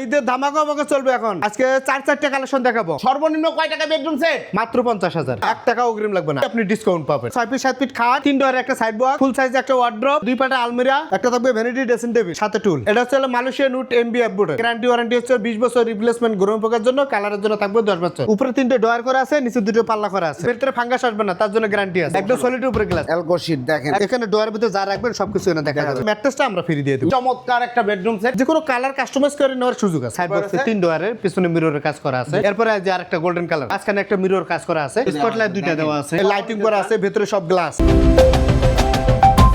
ঈদের ধামাকা আমাকে চলবে এখন। আজকে চারটা কালেকশন দেখাবো। সর্বনিম্ন কয় টাকা বেডরুম সেট? মাত্র 50,000। 1 টাকা অগ্রিম লাগবে না, আপনি ডিসকাউন্ট পাবেন। 6 ফিট 7 ফিট খাট, 3 ডোরের একটা সাইড বক্স, ফুল সাইজ একটা ওয়ার্ড্রপ, 2 পাটা আলমিরা, একটা থাকবে ভ্যানিটি ড্রেসিং টেবিল, সাথে টুল। এটা হচ্ছে Malaysia নুট MBF board. Guarantee warranty হচ্ছে 20 বছর, রিপ্লেসমেন্ট গরম পোকার জন্য, কালারের জন্য থাকবে 10 বছর। উপরে 3টে ডয়ার করা আছে, নিচে 2টো পাল্লা করা আছে। ভিতরে ফাঙ্গাস আসবে না, তার জন্য গ্যারান্টি আছে। একদম সলিড উপরে গ্লাস এলকো শীট দেখেন, এখানে ডয়ারের ভিতরে যা রাখবেন সবকিছু এনে দেখা যাবে। ম্যাট্রেসটা আমরা ফ্রি দিয়ে দেব। চমৎকার একটা বেডরুম সেট। যে কোনো কালার কাস্টমাইজ করে নেওয়ার সুযোগ আছে। সাইড বক্সে 3 ডয়ারের পিছনে মিররের কাজ করা আছে। এরপরে যে আরেকটা গোল্ডেন কালার, মাঝখানে একটা মিরর কাজ করা আছে, স্পটলাইট 2টা দেওয়া আছে, লাইটিং করা আছে, ভিতরে সব গ্লাস।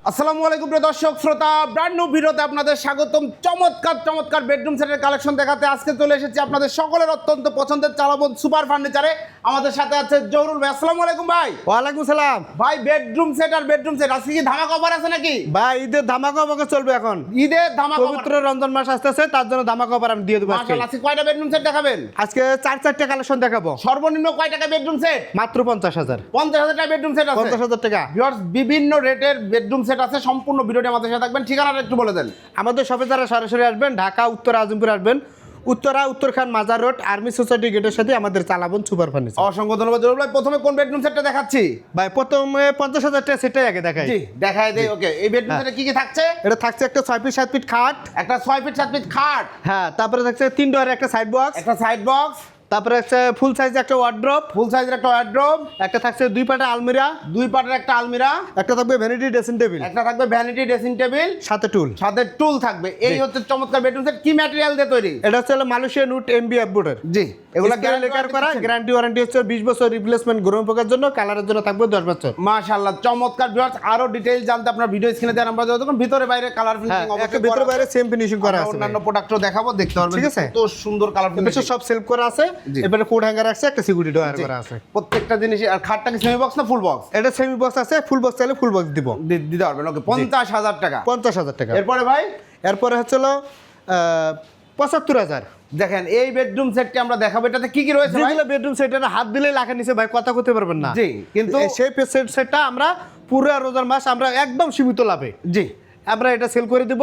আসসালামু আলাইকুম প্রিয় দর্শক শ্রোতা, ব্র্যান্ড নিউ ভিডিওতে আপনাদের স্বাগতম। চমৎকার বেডরুম সেটের কালেকশন দেখাতে আজকে চলে এসেছি আপনাদের সকলের অত্যন্ত পছন্দের চালাবন সুপার ফার্নিচারে। আমাদের সাথে আছে জহুরুল ভাই। আসসালামু আলাইকুম ভাই। ওয়ালাইকুম সালাম ভাই বেডরুম সেট আর বেডরুম সেট আজকে কি ধামাকা অফার আছে নাকি? ভাই ঈদের ধামাকা আমাকে চলবে এখন। ঈদের ধামাকা পবিত্র রমজান মাস আসতেছে, তার জন্য ধামাকা অফার আমি দিয়ে দেব। মাশাআল্লাহ, আজকে কয়টা বেডরুম সেট দেখাবেন? আজকে চারটা কালেকশন দেখাবো। সর্বনিম্ন কয় টাকা বেডরুম সেট? মাত্র 50,000। 50,000 টাকা বেডরুম সেট আছে। 50,000 টাকা। ভিউয়ার্স, বিভিন্ন রেটের বেডরুম সেট আছে। সম্পূর্ণ ভিডিওটি আমাদের সাথে থাকবেন। ঠিকানাটা একটু বলে দেন। আমাদের শপে যারা সরাসরি আসবেন, ঢাকা উত্তর আজিমপুর আসবেন, উত্তরখান মাজার রোড আর্মি সোসাইটি গেটের সাথে আমাদের চালাবন সুপার ফার্নিচার। অসংখ্য ধন্যবাদ জহুরুল ভাই। প্রথমে কোন বেডরুম সেটটা দেখাচ্ছি? ভাই প্রথমে 50,000 টাকা সেটাই আগে দেখাই। জি, দেখায় দেই। ওকে, এই বেডরুম সেটে কি কি থাকছে? এটা থাকছে একটা 6 ফিট 7 ফিট খাট, একটা 6 ফিট 7 ফিট খাট, হ্যাঁ, তারপরে থাকছে 3 ডোরের একটা সাইড বক্স, একটা সাইড বক্স, তারপরে হচ্ছে ফুল সাইজ একটা ওয়ার্ড্রপ, ফুল সাইজের একটা ওয়ার্ড্রোব, একটা থাকছে 2 পাটা আলমিরা, 2 পাটের একটা আলমিরা, একটা থাকবে ভ্যানিটি ড্রেসিং টেবিল, একটা থাকবে ভ্যানিটি ড্রেসিং টেবিল, সাথে টুল। সাথে টুল থাকবে। এই হচ্ছে চমৎকার বেডরুম সেট। কি ম্যাটেরিয়াল দিয়ে তৈরি? এটা হচ্ছে মালয়েশিয়া নুট এমবিএফ বোর্ডের। জি, এগুলো লেকার করা, গ্যারান্টি ওয়ারেন্টি হচ্ছে 20 বছর, রিপ্লেসমেন্ট গরম পোকার জন্য, কালারের জন্য থাকবে 10 বছর। মাশাআল্লাহ, চমৎকার ভিউয়ার্স। আরো ডিটেইলস জানতে আপনার ভিডিও স্ক্রিনে দেওয়া নাম্বার যোগাযোগ করুন। ভিতরে বাইরে কালার ফিনিশিং অবশ্যই ভিতরে বাইরে সেম ফিনিশিং করা আছে। অন্যান্য প্রোডাক্টও দেখাবো, দেখতে পারবেন। ঠিক আছে, কত সুন্দর কালার ফিনিশিং। সব সেলফ করা আছে। এবারে কোড হ্যাঙ্গার আছে, একটা সিকিউরিটি ডয়ার করা আছে। প্রত্যেকটা জিনিস। আর খাটটা কি সেমি বক্স না ফুল বক্স? এটা সেমি বক্স আছে, ফুল বক্স চাইলে ফুল বক্স দিব, দিতে পারবেন। ওকে, 50,000 টাকা। 50,000 টাকা। এরপরে ভাই, এরপরে হচ্ছিল 75,000। দেখেন এই বেডরুম সেটটি আমরা দেখাবো। এটাতে কি কি রয়েছে ভাই? যেগুলো বেডরুম সেট এটা হাত দিলে লাখের নিচে ভাই কথা করতে পারবেন না। জি, কিন্তু সেই সেটটা আমরা পুরো রোজার মাস আমরা একদম সীমিত লাভে জি আমরা এটা সেল করে দিব,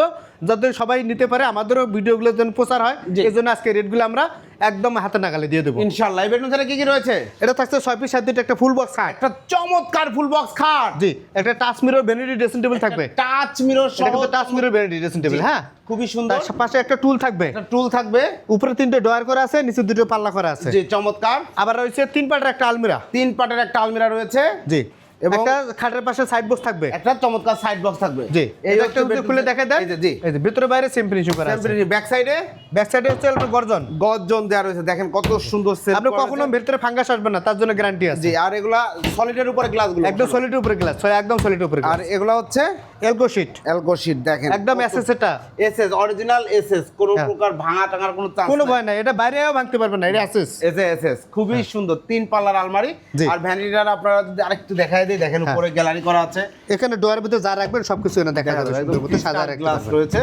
যাতে সবাই নিতে পারে, আমাদেরও ভিডিওগুলো যেন প্রচার হয়। এই জন্য আজকে রেটগুলো আমরা একদম হাতে নাগালে দিয়ে দেবো ইনশাআল্লাহ। এই বেডরুম সেটে কি কি রয়েছে? এটা থাকছে 6 ফিট 7 ফিট একটা ফুল বক্স খাট, একটা চমৎকার ফুল বক্স খাট। জি, একটা touch mirror vanity dressing table থাকবে। টাচ মিরর সহ, এটা কিন্তু touch mirror vanity dressing table, হ্যাঁ, খুবই সুন্দর। তার পাশে একটা টুল থাকবে, একটা টুল থাকবে, উপরে 3টে ডয়ার করা আছে, নিচে 2টো পাল্লা করা আছে। জি, চমৎকার। আবার রয়েছে 3 পাটের একটা আলমিরা, 3 পাটের একটা আলমিরা রয়েছে। জি, এবং একটা খাটের পাশে সাইড বক্স থাকবে। একটা চমৎকার সাইড বক্স থাকবে। জি, এই এটা হচ্ছে একটু খুলে দেখা দেন। এই যে জি, এই যে ভিতরে বাইরে সেম ফিনিশিং করা আছে। ব্যাক সাইডে, ব্যাক সাইডে হচ্ছে আপনার গর্জন গর্জন দেওয়া রয়েছে। দেখেন কত সুন্দর সেট। আপনি কখনো ভিতরে ফাঙ্গাস আসবে না, তার জন্য গ্যারান্টি আছে। জি, আর এগুলা সলিডের উপরে গ্লাসগুলো একদম সলিড উপরে গ্লাস, একদম সলিড উপরে আর গ্লাস। এগুলা হচ্ছে এলকো শীট, এলকো শীট। দেখেন একদম এসএস, এটা এসএস অরিজিনাল এসএস, কোনো প্রকার ভাঙা টাঙার কোনো চান্স কোনো ভয় নাই, এটা বাইরেও ভাঙতে পারবেন না, এটা এসএস। এসএস খুবই সুন্দর। 3 পাল্লার আলমারি। আর ভ্যানিটিটার আপনারা যদি আরেকটু দেখায় দেই, দেখেন উপরে গ্যালারি করা আছে। এখানে ডোয়ারের ভিতরে যা রাখবেন সবকিছু এনে দেখা যাবে, সুন্দর মতো সাজা রাখতে গ্লাস পারবেন। রয়েছে।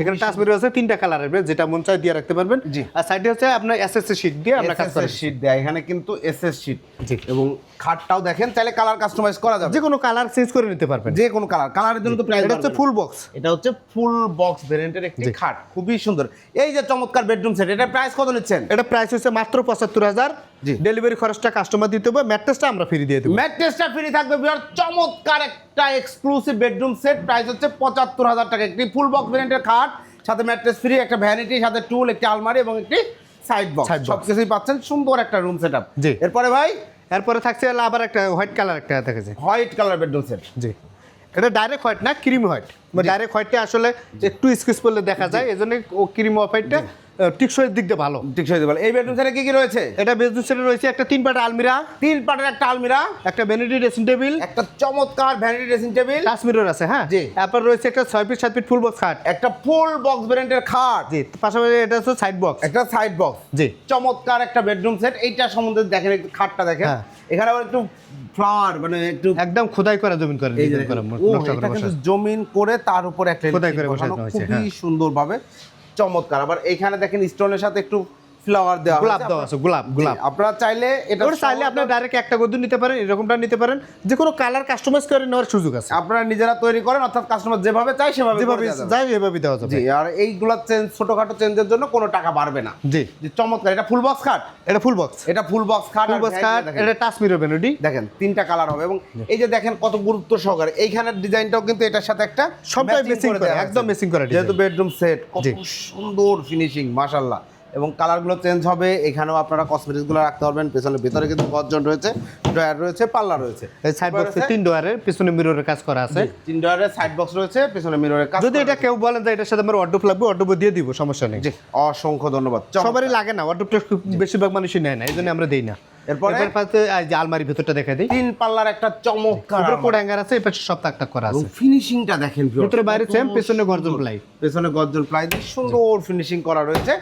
এখানে টাচ মিরর আছে 3টা কালার আসবে, যেটা মন চায় দিয়ে রাখতে পারবেন। জি, আর সাইডে হচ্ছে আপনার এসএস শীট দিয়ে আমরা কাজ করি। শীট দেয় এখানে, কিন্তু এসএস শীট। জি, এবং খাটটাও দেখেন, চাইলে কালার কাস্টমাইজ করা যাবে, যে কোনো কালার চেঞ্জ করে নিতে পারবেন, যে কোনো কালার। কালারের জন্য তো প্রাইস। এটা হচ্ছে ফুল বক্স, এটা হচ্ছে ফুল বক্স ভেরিয়েন্টের একটি খাট, খুবই সুন্দর। এই যে চমৎকার বেডরুম সেট, এটা প্রাইস কত নিচ্ছেন? এটা প্রাইস হচ্ছে মাত্র 75,000। জি, ডেলিভারি খরচটা কাস্টমার দিতে হবে, ম্যাট্রেসটা আমরা ফ্রি দিয়ে দেব। ম্যাট্রেসটা ফ্রি থাকবে। বিরাট চমৎকার একটা এক্সক্লুসিভ বেডরুম সেট, প্রাইস হচ্ছে 75,000 টাকা। একটি ফুল বক্স ভেরিয়েন্টের খাট, সাথে ম্যাট্রেস ফ্রি, একটা ভ্যানিটি, সাথে টুল, একটি আলমারি এবং একটি সাইড বক্স, সবকিছুই পাচ্ছেন। সুন্দর একটা রুম সেটআপ। জি, এরপরে ভাই, এরপরে থাকছে আবার একটা হোয়াইট কালার একটা দেখেছে, হোয়াইট কালার বেডরুম সেট। জি, এটা ডাইরেক্ট হোয়াইট না, ক্রিম হোয়াইট। ডাইরেক্ট হোয়াইটটা আসলে একটু স্কেচ করলে দেখা যায়, এজন্য ও ক্রিম হোয়াইটটা টিকসই দিক দিয়ে ভালো। টিকসই দিক ভালো। এই বেডরুম সেটে কি কি রয়েছে? এটা বেডরুম সেটে রয়েছে একটা 3 পাটা আলমিরা, 3 পাটের একটা আলমিরা, একটা ভ্যানিটি ড্রেসিং টেবিল, একটা চমৎকার vanity dressing table, touch mirror আছে, হ্যাঁ, জি। তারপর রয়েছে একটা 6 ফিট 7 ফিট ফুল বক্স খাট, একটা ফুল বক্স ভেরিয়েন্টের খাট, জি, পাশাপাশি এটা হচ্ছে সাইড বক্স, একটা সাইড বক্স। জি, চমৎকার একটা বেডরুম সেট। এইটা সম্বন্ধে দেখেন, একটু খাটটা দেখেন। এখানে আবার একটু ফ্লাওয়ার, মানে একটু একদম খোদাই করা জমিন করে এই যে এটা কিন্তু জমিন করে তার উপর একটা খোদাই করে বসানো হয়েছে, খুবই সুন্দরভাবে। চমৎকার। আবার এইখানে দেখেন স্টোনের সাথে একটু ফ্লাওয়ার দেওয়া গোলাপ দেওয়া আছে, গোলাপ গোলাপ। আপনারা চাইলে এটা ওটা চাইলে আপনার ডাইরেক্ট একটা গদ্দু নিতে পারেন, এরকমটা নিতে পারেন, যে কোনো কালার কাস্টমাইজ করে নেওয়ার সুযোগ আছে। আপনারা নিজেরা তৈরি করেন, অর্থাৎ কাস্টমার যেভাবে চাই সেভাবে যেভাবে করে দেওয়া যাবে। যাই এভাবে দেওয়া যাবে। জি, আর এইগুলা চেঞ্জ, ছোটখাটো চেঞ্জের জন্য কোনো টাকা বাড়বে না। জি যে চমৎকার, এটা ফুল বক্স খাট, এটা ফুল বক্স, এটা ফুল বক্স খাট, ফুল বক্স কাট, এটা টাচ মিরর ভ্যানিটি। দেখেন 3টা কালার হবে, এবং এই যে দেখেন কত গুরুত্ব সহকারে এইখানের ডিজাইনটাও কিন্তু এটার সাথে একটা সবটাই matching ম্যাচিং করে করে, দেওয়া একদম হয়েছে। ম্যাচিং করা যেহেতু ডিজাইন। বেডরুম সেট, কত জি। সুন্দর ফিনিশিং মাশাআল্লাহ, এবং কালারগুলো চেঞ্জ হবে। এখানেও আপনারা কসমেটিক্সগুলো রাখতে পারবেন। পেছনে ভিতরে কিন্তু গর্জন রয়েছে, ড্রয়ার রয়েছে, পাল্লা রয়েছে। এই সাইড বক্সে 3 ডোয়ারের পিছনে মিররের কাজ করা আছে। 3 ডয়ারের সাইড বক্স রয়েছে, পেছনে মিররের কাজ। যদি এটা কেউ বলেন যে এটার সাথে আমার ওয়ার্ডরোব লাগবে, ওয়ার্ডরোব দিয়ে দিব, সমস্যা নেই। জি, অসংখ্য ধন্যবাদ। সবারই লাগে না, ওয়ার্ডরোবটা বেশিরভাগ মানুষই নেয় না, এই জন্য আমরা দেই না। এরপরে এরপর পাশে এই যে আলমারির ভিতরটা দেখাই দিই। 3 পাল্লার একটা চমৎকার উপরে কোড হ্যাঙ্গার আছে, এই পাশে সব তাক তাক করা আছে। ফিনিশিংটা দেখেন ভিউয়ার্স, ভিতরে বাইরে কত সেম, পেছনে সুন্দর। গর্জন প্লাই। পেছনে গর্জন প্লাই দিয়ে সুন্দর ফিনিশিং করা রয়েছে।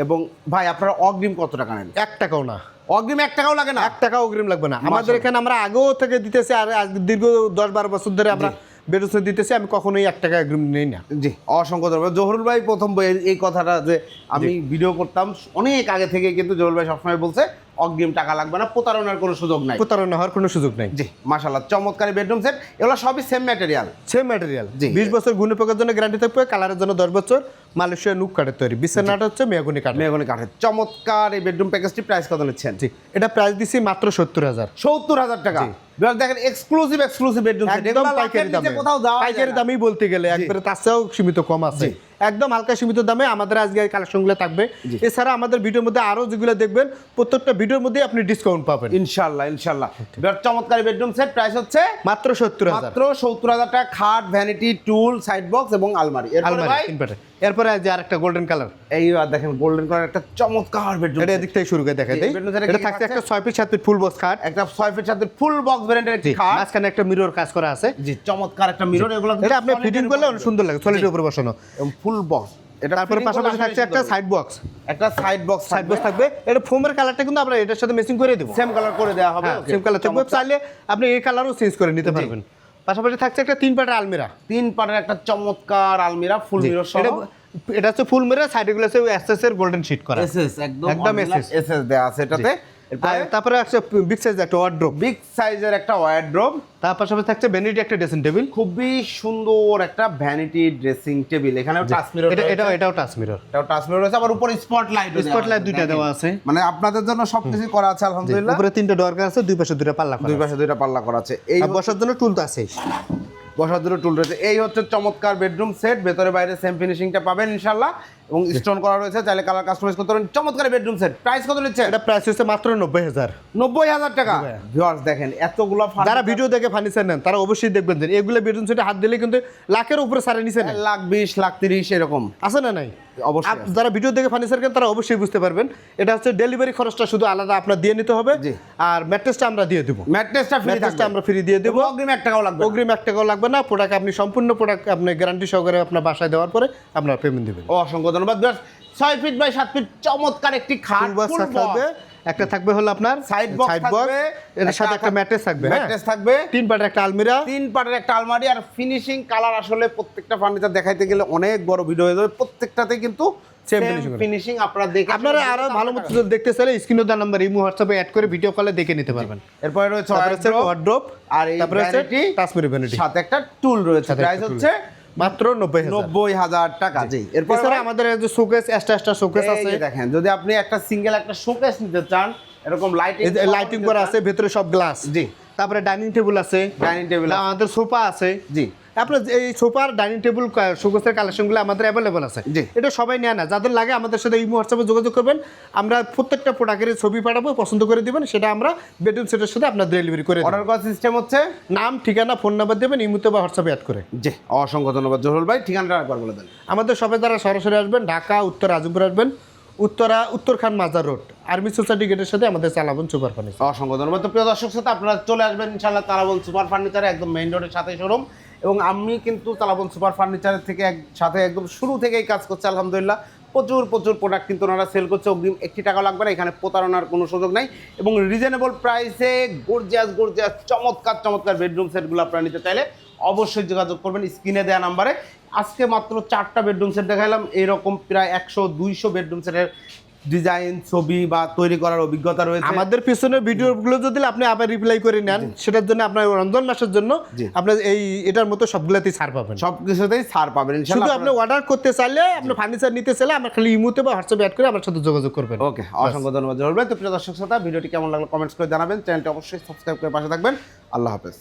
এবং ভাই আপনারা অগ্রিম কত টাকা নেন? 1 টাকাও না, অগ্রিম 1 টাকাও লাগে না। 1 টাকা অগ্রিম লাগবে না। আমাদের এখানে আমরা আগেও থেকে দিতেছি, আর আজ দীর্ঘ 10-12 বছর ধরে আমরা বেরোসে দিতেছি। আমি কখনোই 1 টাকা অগ্রিম নেই না। জি, অসংখ্য ধন্যবাদ। জহুরুল ভাই প্রথম এই কথাটা যে আমি ভিডিও করতাম অনেক আগে থেকে, কিন্তু জহুরুল ভাই সবসময় বলছে অগ্রিম টাকা লাগবে না, প্রতারণার কোনো সুযোগ নাই। প্রতারণা হওয়ার কোনো সুযোগ নেই। জি, মাশাআল্লাহ, চমৎকার বেডরুম সেট। এগুলো সবই সেম ম্যাটেরিয়াল, সেম ম্যাটেরিয়াল। জি। 20 বছর গুণে পোকার জন্য গ্যারান্টি থাকবে, কালারের জন্য 10 বছর। মালয়েশিয়া নুক কাঠের তৈরি, বিছানাটা হচ্ছে মেহগনি কাঠ। মেহগনি কাঠের চমৎকার এই বেডরুম প্যাকেজটি প্রাইস কত নিচ্ছেন? জি, এটা প্রাইস দিছি মাত্র 70,000। 70,000 টাকা। বিয়ার দেখেন এক্সক্লুসিভ বেডরুম সেট, একদম পাইকারি দামে, কোথাও দাও পাইকারি দামেই বলতে গেলে একবারে তার চেয়েও সীমিত কম আছে। একদম হালকা সীমিত দামে আমাদের আজকে এই কালেকশনগুলো থাকবে। এছাড়া আমাদের ভিডিওর মধ্যে আরো যেগুলো দেখবেন, প্রত্যেকটা ভিডিওর মধ্যে আপনি ডিসকাউন্ট পাবেন ইনশাআল্লাহ ইনশাআল্লাহ। বিয়ার চমৎকার বেডরুম সেট প্রাইস হচ্ছে মাত্র 70,000। মাত্র 70,000 টাকা। খাট, ভ্যানিটি, টুল, সাইড বক্স এবং আলমারি। এরপরে আলমারি ভাই 3 পাটে। এরপরে যে আরেকটা গোল্ডেন কালার, এইবার দেখেন গোল্ডেন কালার একটা চমৎকার বেডরুম। এটা এদিক থেকে শুরু করে দেখাই দেই। bedroom set এ এটা কি থাকছে থাকছে? একটা 6 ফিট 7 ফিট ফুল বক্স খাট, একটা 6 ফিট সাথে ফুল বক্স ভ্যারিয়েন্টের একটি জি, খাট। মাঝখানে একটা মিরর কাজ করা আছে। জি, চমৎকার একটা মিরর। এগুলো এটা আপনি ফিটিং করলে অনেক সুন্দর লাগে, সলিডের উপরে বসানো। এবং ফুল বক্স। এটা তারপরে পাশাপাশি থাকছে একটা সাইড বক্স, একটা সাইড বক্স সাইড বক্স থাকবে। এটা ফোমের কালারটা কিন্তু আমরা এটার সাথে ম্যাচিং করে দেব। সেম কালার করে দেওয়া হবে। সেম কালার থাকবে, চাইলে আপনি এই কালারও চেঞ্জ করে নিতে পারবেন। পাশাপাশি থাকছে একটা 3 পাটের আলমিরা, 3 পাটের একটা চমৎকার আলমিরা, ফুল মিরর সহ। এটা হচ্ছে ফুল মিরর, সাইডে গুলো আছে এসএস এর গোল্ডেন শীট করা, এসএস একদম একদম এসএস এসএস দেয়া আছে এটাতে। আর তারপরে আছে বিগ সাইজ একটা ওয়ার্ডরোব, বিগ সাইজের একটা ওয়ার্ডরোব। তার পাশাপাশি থাকছে ভ্যানিটি একটা ড্রেসিং টেবিল, খুবই সুন্দর একটা ভ্যানিটি ড্রেসিং টেবিল। এখানেও টাচ মিরর, এটাও টাচ মিরর, এটাও টাচ মিরর আছে। আবার উপরে স্পটলাইট, স্পটলাইট দুইটা দেওয়া আছে। মানে আপনাদের জন্য সবকিছু করা আছে আলহামদুলিল্লাহ। উপরে 3টা ডোর আছে, দুই পাশে 2টা পাল্লা করা, দুই পাশে 2টা পাল্লা করা আছে। এই আর বসার জন্য টুল তো আছেই, বসার জন্য টুল রয়েছে। এই হচ্ছে চমৎকার বেডরুম সেট। ভেতরে বাইরে সেম ফিনিশিংটা পাবেন ইনশাআল্লাহ, এবং স্টোন করা রয়েছে। চাইলে কালার কাস্টমাইজ করতে পারেন। চমৎকার বেডরুম সেট। প্রাইস কত নিচ্ছে? এটা প্রাইস হচ্ছে মাত্র 90,000। 90,000 টাকা। ভিউয়ার্স দেখেন এতগুলো যারা ভিডিও দেখে ফার্নিচার নেন তারা অবশ্যই দেখবেন যে এগুলো বেডরুম সেটে হাত দিলে কিন্তু লাখের উপরে সারে নিচে নেই, 1,20,000 1,30,000 এরকম আছে না নাই? অবশ্যই। যারা ভিডিও দেখে ফার্নিচার কেন তারা অবশ্যই বুঝতে পারবেন। এটা হচ্ছে ডেলিভারি খরচটা শুধু আলাদা আপনার দিয়ে নিতে হবে, জি। আর ম্যাট্রেসটা আমরা দিয়ে দেবো। ম্যাট্রেসটা ফ্রি ম্যাট্রেসটা থাকবে, আমরা ফ্রি দিয়ে দেবো। অগ্রিম 1 টাকাও লাগবে না। অগ্রিম 1 টাকাও লাগবে না। প্রোডাক্ট আপনি সম্পূর্ণ প্রোডাক্ট আপনি গ্যারান্টি সহকারে আপনার বাসায় দেওয়ার পরে আপনার পেমেন্ট দেবেন। অসংখ্য ধন্যবাদ। 6 ফিট বাই 7 ফিট চমৎকার একটি খাট, ফুল বক্স থাকবে, একটা থাকবে হলো আপনার সাইড বক্স থাকবে, এর সাথে একটা ম্যাট্রেস থাকবে, হ্যাঁ ম্যাট্রেস থাকবে, 3 পাটের একটা আলমিরা, 3 পাটের একটা আলমারি। আর ফিনিশিং কালার আসলে প্রত্যেকটা ফার্নিচার দেখাইতে গেলে অনেক বড় ভিডিও হয়ে যাবে। প্রত্যেকটাতেই কিন্তু সেম ফিনিশিং আপনারা দেখে আপনারা আরো ভালো মতো যদি দেখতে চাইলে স্ক্রিনে দেওয়া নাম্বার ইমো হোয়াটসঅ্যাপে অ্যাড করে ভিডিও কলে দেখে নিতে পারবেন। এরপরে রয়েছে ওয়ার্ড্রোব, আর এই তারপরে হচ্ছে ভ্যানিটি, টাচমিরি ভ্যানিটি, সাথে একটা টুল রয়েছে। সাথে প্রাইস একটা হচ্ছে মাত্র 90,000। 90,000 টাকা। জি, এরপর এছাড়া আমাদের এই যে শোকেস, এক্সট্রা শোকেস আছে, দেখেন যদি আপনি একটা সিঙ্গেল একটা শোকেস নিতে চান, এরকম লাইটিং করা আছে, ভেতরে সব গ্লাস। জি, তারপরে ডাইনিং টেবিল আছে, ডাইনিং টেবিল, আমাদের সোফা আছে। জি, আপনার এই সোফার ডাইনিং টেবিল শোকেসের কালেকশনগুলো আমাদের অ্যাভেলেবল আছে। জি। এটা সবাই নেয় না, যাদের লাগে আমাদের সাথে ইমো হোয়াটসঅ্যাপে যোগাযোগ করবেন। আমরা প্রত্যেকটা প্রোডাক্টের ছবি পাঠাবো, পছন্দ করে দিবেন, সেটা আমরা বেডরুম সেটের সাথে আপনার ডেলিভারি করে দেব। অর্ডার করার সিস্টেম হচ্ছে নাম, ঠিকানা, ফোন নাম্বার দেবেন, ইমোতে বা হোয়াটসঅ্যাপে অ্যাড করে। জি, অসংখ্য ধন্যবাদ জহুরুল ভাই। ঠিকানাটা একবার বলে দেন। আমাদের সবাই যারা সরাসরি আসবেন, ঢাকা উত্তর আজিমপুর আসবেন, উত্তরখান মাজার রোড আর্মি সোসাইটি গেটের সাথে আমাদের চালাবন সুপার ফার্নিচার। অসংখ্য ধন্যবাদ। তো প্রিয় দর্শক শ্রোতা, আপনারা চলে আসবেন ইনশাআল্লাহ তালাবন সুপার ফার্নিচারে, একদম মেইন রোডের সাথে শোরুম। এবং আমি কিন্তু তালাবন সুপার ফার্নিচারের থেকে সাথে একদম শুরু থেকেই কাজ করছি আলহামদুলিল্লাহ। প্রচুর প্রোডাক্ট কিন্তু ওনারা সেল করছে। অগ্রিম 1 টাকা লাগবে না, এখানে প্রতারণার কোনো সুযোগ নাই। এবং রিজনেবল প্রাইসে গর্জিয়াস চমৎকার বেডরুম সেটগুলো আপনারা নিতে চাইলে অবশ্যই যোগাযোগ করবেন স্ক্রিনে দেওয়া নাম্বারে। আজকে মাত্র 4টা বেডরুম সেট দেখাইলাম, এরকম প্রায় 100-200 বেডরুম সেটের ডিজাইন ছবি বা তৈরি করার অভিজ্ঞতা রয়েছে। আমাদের পিছনের ভিডিওগুলো যদি আপনি আবার রিপ্লাই করে নেন, সেটার জন্য আপনার রমজান মাসের জন্য আপনার এটার মতো সবগুলোতেই ছাড় পাবেন, সবকিছুতেই ছাড় পাবেন শুধু ইনশাআল্লাহ। আপনি অর্ডার করতে চাইলে, আপনি ফার্নিচার নিতে চাইলে আমার খালি ইমোতে বা হোয়াটসঅ্যাপে অ্যাড করে আমার সাথে যোগাযোগ করবেন। ওকে, অসংখ্য ধন্যবাদ জহুর ভাই। তো প্রিয় দর্শক শ্রোতা, ভিডিওটি কেমন লাগলো কমেন্টস করে জানাবেন, চ্যানেলটি অবশ্যই সাবস্ক্রাইব করে পাশে থাকবেন। আল্লাহ হাফেজ।